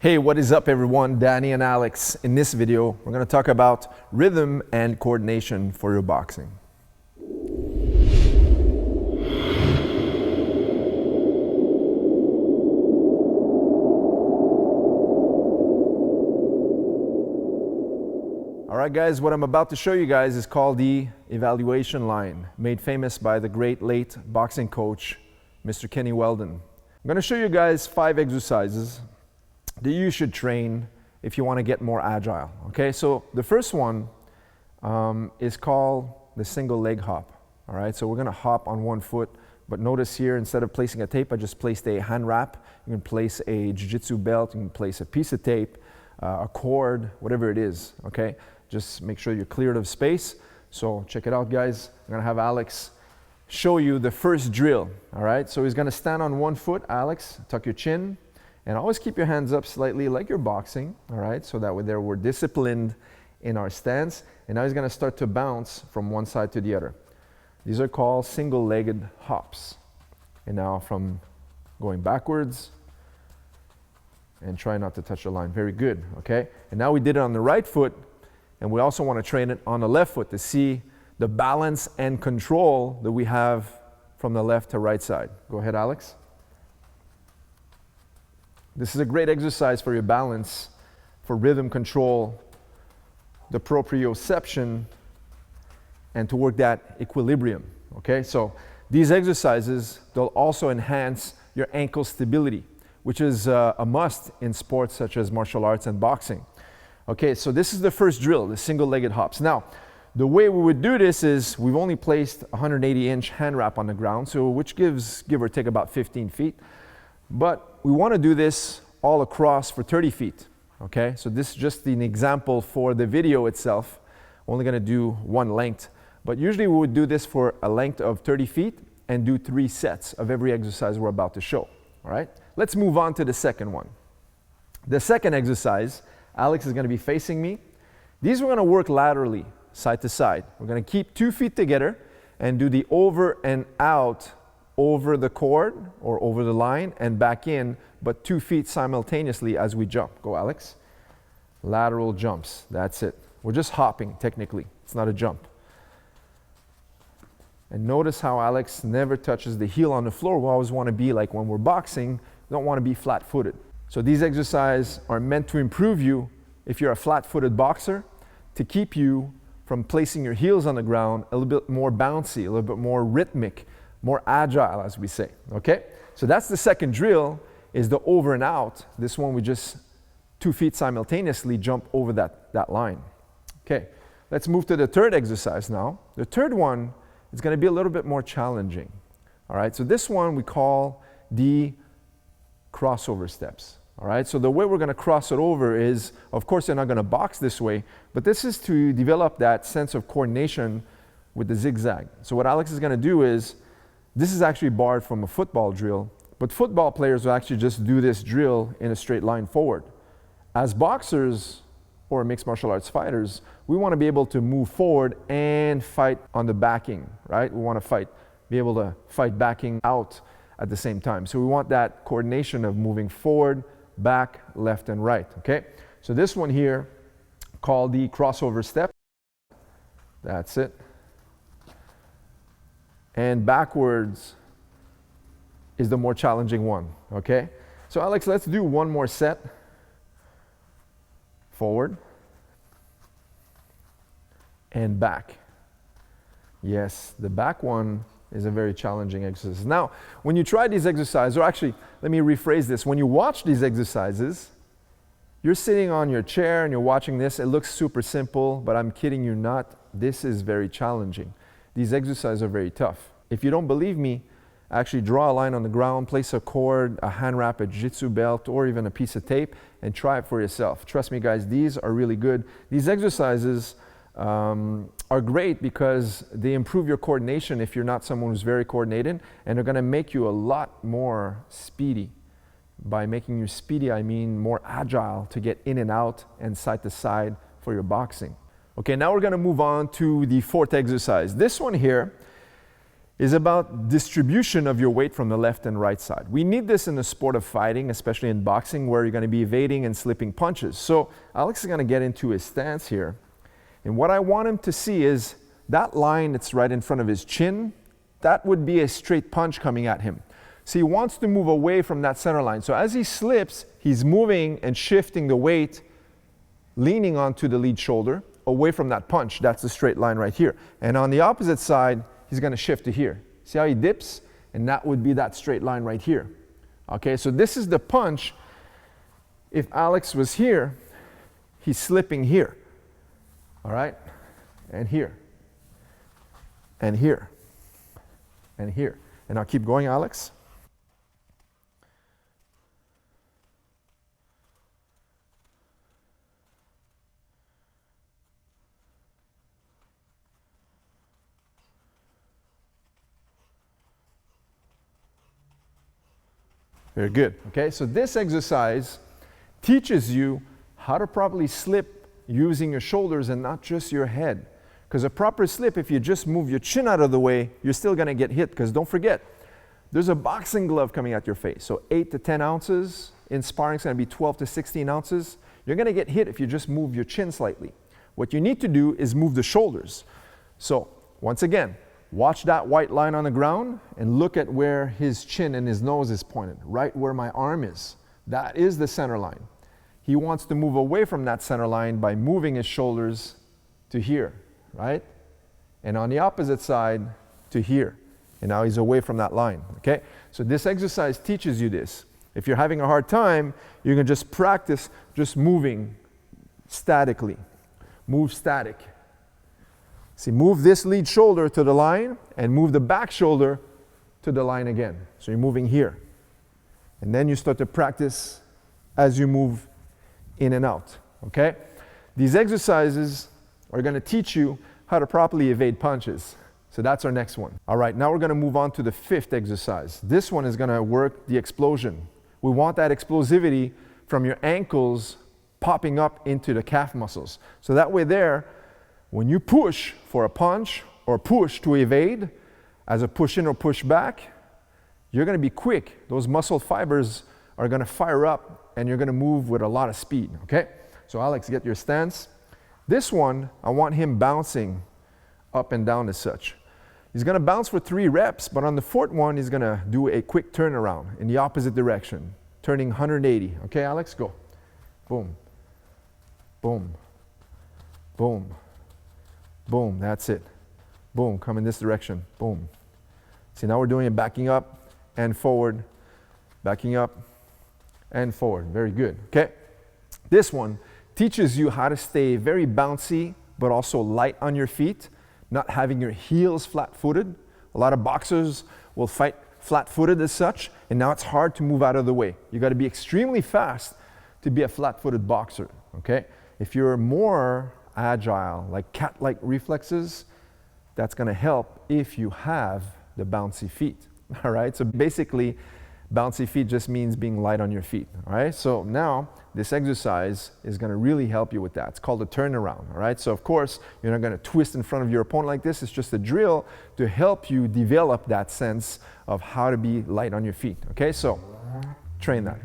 Hey, what is up everyone? Danny and Alex. In this video, we're going to talk about rhythm and coordination for your boxing. Alright guys, what I'm about to show you guys is called the evaluation line, made famous by the great late boxing coach, Mr. Kenny Weldon. I'm going to show you guys 5 exercises that you should train if you want to get more agile. Okay, so the first one is called the single leg hop. All right, so we're going to hop on one foot, but notice here, instead of placing a tape, I just placed a hand wrap. You can place a jiu-jitsu belt, you can place a piece of tape, a cord, whatever it is. Okay, just make sure you're cleared of space. So check it out guys, I'm going to have Alex show you the first drill. All right, so he's going to stand on one foot. Alex, tuck your chin. And always keep your hands up slightly like you're boxing, all right? So that way there we're disciplined in our stance. And now he's gonna start to bounce from one side to the other. These are called single-legged hops. And now from going backwards and try not to touch the line. Very good, okay? And now we did it on the right foot, and we also wanna train it on the left foot to see the balance and control that we have from the left to right side. Go ahead, Alex. This is a great exercise for your balance, for rhythm control, the proprioception, and to work that equilibrium, okay? So these exercises, they'll also enhance your ankle stability, which is a must in sports such as martial arts and boxing. Okay, so this is the first drill, the single-legged hops. Now, the way we would do this is we've only placed a 180-inch hand wrap on the ground, so which gives, give or take, about 15 feet. But we want to do this all across for 30 feet, okay? So this is just an example for the video itself. We're only going to do one length. But usually we would do this for a length of 30 feet and do 3 sets of every exercise we're about to show, all right? Let's move on to the second one. The second exercise, Alex is going to be facing me. These we're going to work laterally, side to side. We're going to keep 2 feet together and do the over and out over the cord or over the line and back in, but 2 feet simultaneously as we jump. Go, Alex. Lateral jumps. That's it. We're just hopping, technically. It's not a jump. And notice how Alex never touches the heel on the floor. We always want to be like when we're boxing, we don't want to be flat-footed. So these exercises are meant to improve you if you're a flat-footed boxer, to keep you from placing your heels on the ground a little bit more bouncy, a little bit more rhythmic, more agile, as we say, okay? So that's the second drill, is the over and out. This one we just 2 feet simultaneously jump over that line. Okay, let's move to the third exercise now. The third one is going to be a little bit more challenging. All right, so this one we call the crossover steps. All right, so the way we're going to cross it over is, of course you're not going to box this way, but this is to develop that sense of coordination with the zigzag. So what Alex is going to do is, this is actually borrowed from a football drill, but football players will actually just do this drill in a straight line forward. As boxers or mixed martial arts fighters, we want to be able to move forward and fight on the backing, right? We want to be able to fight backing out at the same time. So we want that coordination of moving forward, back, left, and right, okay? So this one here, called the crossover step. That's it. And backwards is the more challenging one, okay? So Alex, let's do one more set. Forward and back. Yes, the back one is a very challenging exercise. Now, when you try these exercises, or actually, let me rephrase this. When you watch these exercises, you're sitting on your chair and you're watching this. It looks super simple, but I'm kidding you not. This is very challenging. These exercises are very tough. If you don't believe me, actually draw a line on the ground, place a cord, a hand wrap, a jiu-jitsu belt, or even a piece of tape, and try it for yourself. Trust me guys, these are really good. These exercises are great because they improve your coordination if you're not someone who's very coordinated, and they're gonna make you a lot more speedy. By making you speedy, I mean more agile to get in and out and side to side for your boxing. Okay, now we're gonna move on to the fourth exercise. This one here is about distribution of your weight from the left and right side. We need this in the sport of fighting, especially in boxing, where you're going to be evading and slipping punches. So Alex is going to get into his stance here. And what I want him to see is that line that's right in front of his chin, that would be a straight punch coming at him. So he wants to move away from that center line. So as he slips, he's moving and shifting the weight, leaning onto the lead shoulder, away from that punch. That's the straight line right here. And on the opposite side, he's going to shift to here. See how he dips? And that would be that straight line right here. Okay, so this is the punch. If Alex was here, he's slipping here. All right? And here. And here. And here. And I'll keep going, Alex. Very good. Okay, so this exercise teaches you how to properly slip using your shoulders and not just your head. Because a proper slip, if you just move your chin out of the way, you're still going to get hit. Because don't forget, there's a boxing glove coming at your face. So 8 to 10 ounces. In sparring, it's going to be 12 to 16 ounces. You're going to get hit if you just move your chin slightly. What you need to do is move the shoulders. So once again, watch that white line on the ground and look at where his chin and his nose is pointed, right where my arm is. That is the center line. He wants to move away from that center line by moving his shoulders to here, right? And on the opposite side to here. And now he's away from that line, okay? So this exercise teaches you this. If you're having a hard time, you can just practice just moving statically. Move static. See, move this lead shoulder to the line and move the back shoulder to the line again. So you're moving here. And then you start to practice as you move in and out, okay? These exercises are going to teach you how to properly evade punches. So that's our next one. All right, now we're going to move on to the 5th exercise. This one is going to work the explosion. We want that explosivity from your ankles popping up into the calf muscles. So that way there, when you push for a punch or push to evade, as a push in or push back, you're going to be quick. Those muscle fibers are going to fire up and you're going to move with a lot of speed, okay? So Alex, get your stance. This one, I want him bouncing up and down as such. He's going to bounce for 3 reps, but on the 4th one, he's going to do a quick turnaround in the opposite direction, turning 180. Okay, Alex, go. Boom, boom, boom. Boom, that's it. Boom, come in this direction. Boom. See, now we're doing it backing up and forward, backing up and forward. Very good, okay? This one teaches you how to stay very bouncy, but also light on your feet, not having your heels flat-footed. A lot of boxers will fight flat-footed as such, and now it's hard to move out of the way. You got to be extremely fast to be a flat-footed boxer, okay? If you're more agile, like cat-like reflexes, that's going to help if you have the bouncy feet. All right, so basically bouncy feet just means being light on your feet. All right, so now this exercise is going to really help you with that. It's called a turnaround. All right, so of course you're not going to twist in front of your opponent like this. It's just a drill to help you develop that sense of how to be light on your feet. Okay, so train that.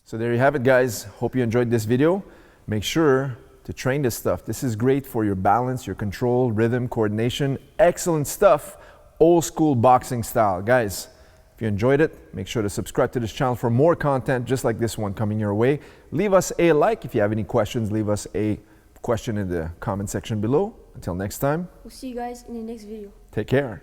So there you have it, guys. Hope you enjoyed this video. Make sure to train this stuff. This is great for your balance, your control, rhythm, coordination. Excellent stuff. Old school boxing style. Guys, if you enjoyed it, make sure to subscribe to this channel for more content just like this one coming your way. Leave us a like. If you have any questions, leave us a question in the comment section below. Until next time. We'll see you guys in the next video. Take care.